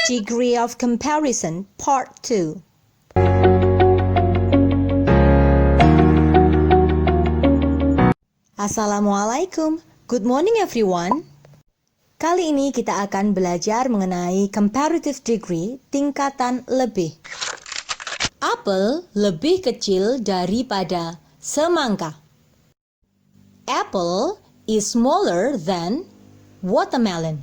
Degree of Comparison Part 2. Assalamualaikum. Good morning everyone. Kali ini kita akan belajar mengenai comparative degree, tingkatan lebih. Apel lebih kecil daripada semangka. Apple is smaller than watermelon.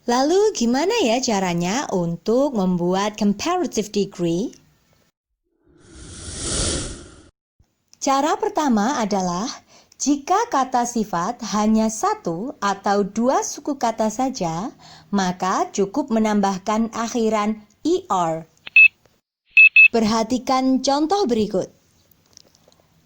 Lalu gimana ya caranya untuk membuat comparative degree? Cara pertama adalah jika kata sifat hanya satu atau dua suku kata saja, maka cukup menambahkan akhiran er. Perhatikan contoh berikut.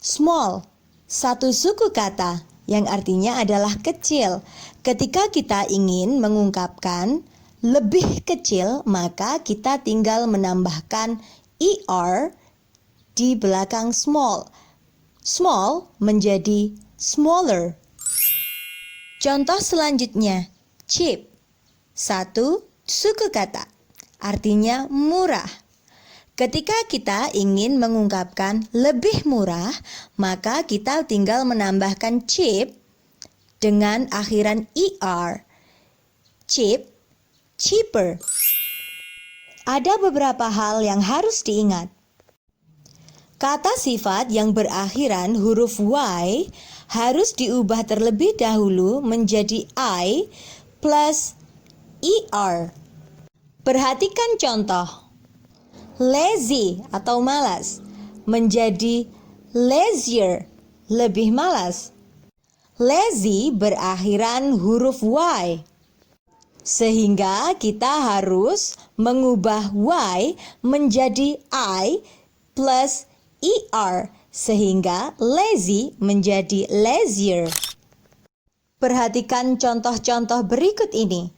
Small, satu suku kata yang artinya adalah kecil. Ketika kita ingin mengungkapkan lebih kecil, maka kita tinggal menambahkan er di belakang small. Small menjadi smaller. Contoh selanjutnya, cheap, satu suku kata, artinya murah. Ketika kita ingin mengungkapkan lebih murah, maka kita tinggal menambahkan cheap dengan akhiran er. Cheap, cheaper. Ada beberapa hal yang harus diingat. Kata sifat yang berakhiran huruf Y harus diubah terlebih dahulu menjadi I plus er. Perhatikan contoh. Lazy atau malas menjadi lazier, lebih malas. Lazy berakhiran huruf Y, sehingga kita harus mengubah Y menjadi I plus er, sehingga lazy menjadi lazier. Perhatikan contoh-contoh berikut ini.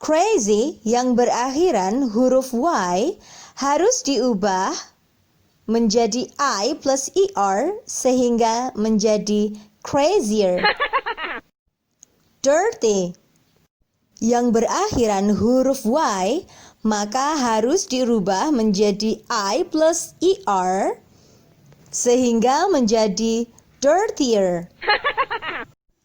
Crazy yang berakhiran huruf Y harus diubah menjadi I plus er, sehingga menjadi crazier. Dirty yang berakhiran huruf Y maka harus dirubah menjadi I plus er, sehingga menjadi dirtier.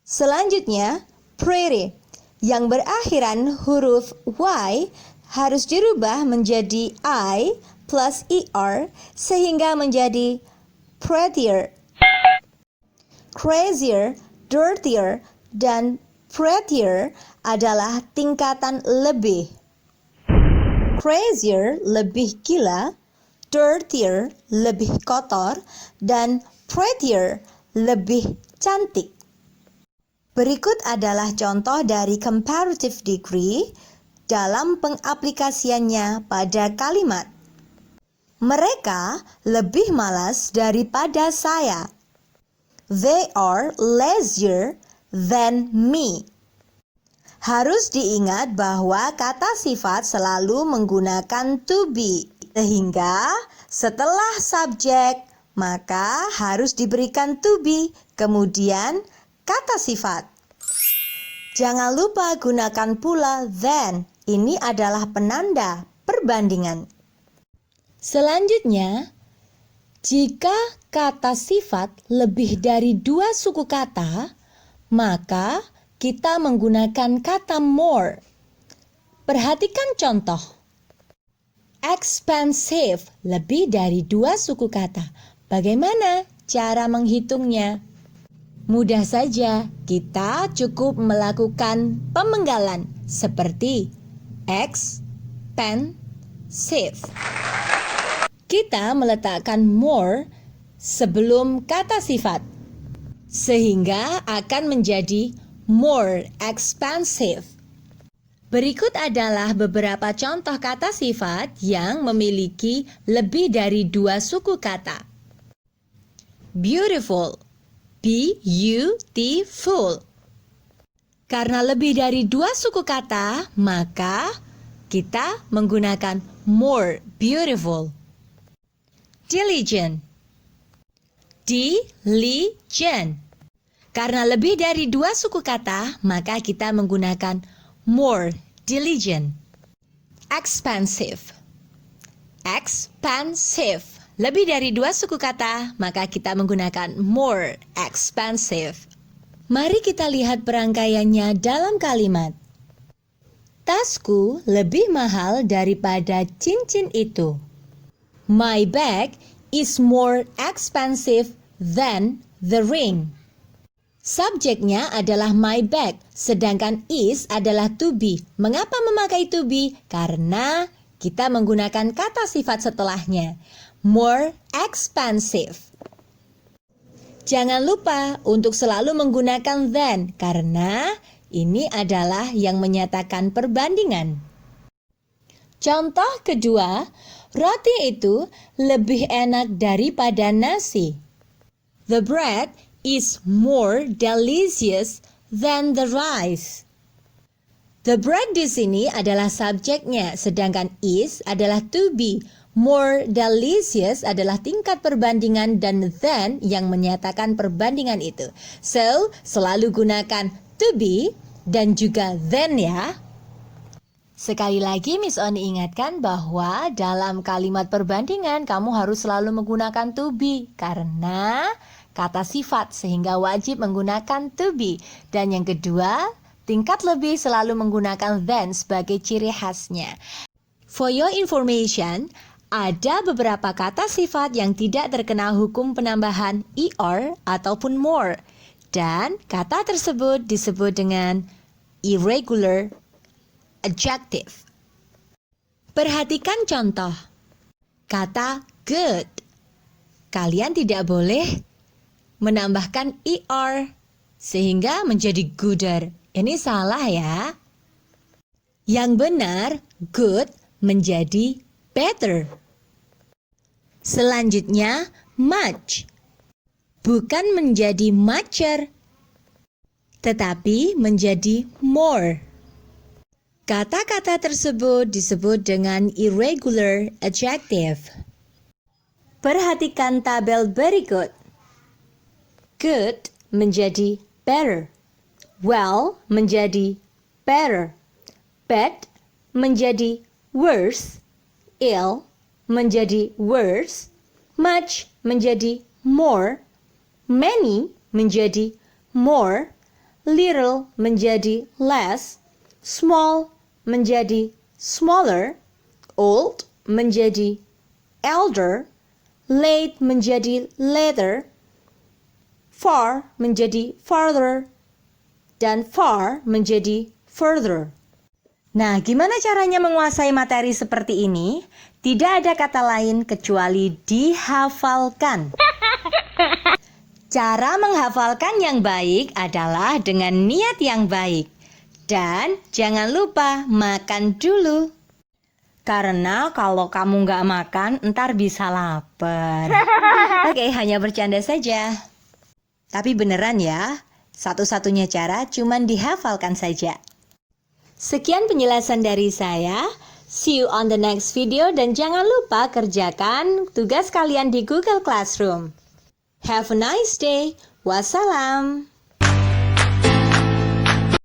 Selanjutnya, pretty yang berakhiran huruf Y harus dirubah menjadi I plus er, sehingga menjadi prettier. Crazier, dirtier, dan prettier adalah tingkatan lebih. Crazier lebih gila, dirtier lebih kotor, dan prettier lebih cantik. Berikut adalah contoh dari comparative degree dalam pengaplikasiannya pada kalimat. Mereka lebih malas daripada saya. They are lazier than me. Harus diingat bahwa kata sifat selalu menggunakan to be, sehingga setelah subjek maka harus diberikan to be, kemudian kata sifat. Jangan lupa gunakan pula then. Ini adalah penanda perbandingan. Selanjutnya, jika kata sifat lebih dari dua suku kata, maka kita menggunakan kata more. Perhatikan contoh. Expensive lebih dari dua suku kata. Bagaimana cara menghitungnya? Mudah saja, kita cukup melakukan pemenggalan seperti expensive. Kita meletakkan more sebelum kata sifat, sehingga akan menjadi more expensive. Berikut adalah beberapa contoh kata sifat yang memiliki lebih dari dua suku kata. Beautiful, beautiful. Karena lebih dari dua suku kata, maka kita menggunakan more beautiful. Diligent, diligent. Karena lebih dari dua suku kata, maka kita menggunakan more diligent. expensive. Expensive. Lebih dari 2 suku kata, maka kita menggunakan more expensive. Mari kita lihat perangkaiannya dalam kalimat. Tasku lebih mahal daripada cincin itu. My bag is more expensive than the ring. Subjeknya adalah my bag, sedangkan is adalah to be. Mengapa memakai to be? Karena kita menggunakan kata sifat setelahnya. More expensive. Jangan lupa untuk selalu menggunakan than, karena ini adalah yang menyatakan perbandingan. Contoh kedua, roti itu lebih enak daripada nasi. The bread is more delicious than the rice. The bread di sini adalah subjeknya, sedangkan is adalah to be. More delicious adalah tingkat perbandingan dan than yang menyatakan perbandingan itu. So, selalu gunakan to be dan juga than ya. Sekali lagi Miss Oni ingatkan bahwa dalam kalimat perbandingan kamu harus selalu menggunakan to be karena kata sifat sehingga wajib menggunakan to be. Dan yang kedua, tingkat lebih selalu menggunakan than sebagai ciri khasnya. For your information, ada beberapa kata sifat yang tidak terkena hukum penambahan er ataupun more. Dan kata tersebut disebut dengan irregular adjective. Perhatikan contoh. Kata good. Kalian tidak boleh menambahkan er sehingga menjadi gooder. Ini salah ya. Yang benar, good menjadi better. Selanjutnya, much. Bukan menjadi mucher, tetapi menjadi more. Kata-kata tersebut disebut dengan irregular adjective. Perhatikan tabel berikut. Good menjadi better. Well menjadi better. Bad menjadi worse. Ill menjadi worse. Much menjadi more. Many menjadi more. Little menjadi less. Small menjadi smaller. Old menjadi elder. Late menjadi later. Far menjadi farther. Dan far menjadi further. Nah, gimana caranya menguasai materi seperti ini? Tidak ada kata lain kecuali dihafalkan. Cara menghafalkan yang baik adalah dengan niat yang baik. Dan jangan lupa makan dulu. Karena kalau kamu nggak makan, ntar bisa lapar. Oke, hanya bercanda saja. Tapi beneran ya, satu-satunya cara cuman dihafalkan saja. Sekian penjelasan dari saya. See you on the next video dan jangan lupa kerjakan tugas kalian di Google Classroom. Have a nice day. Wassalam.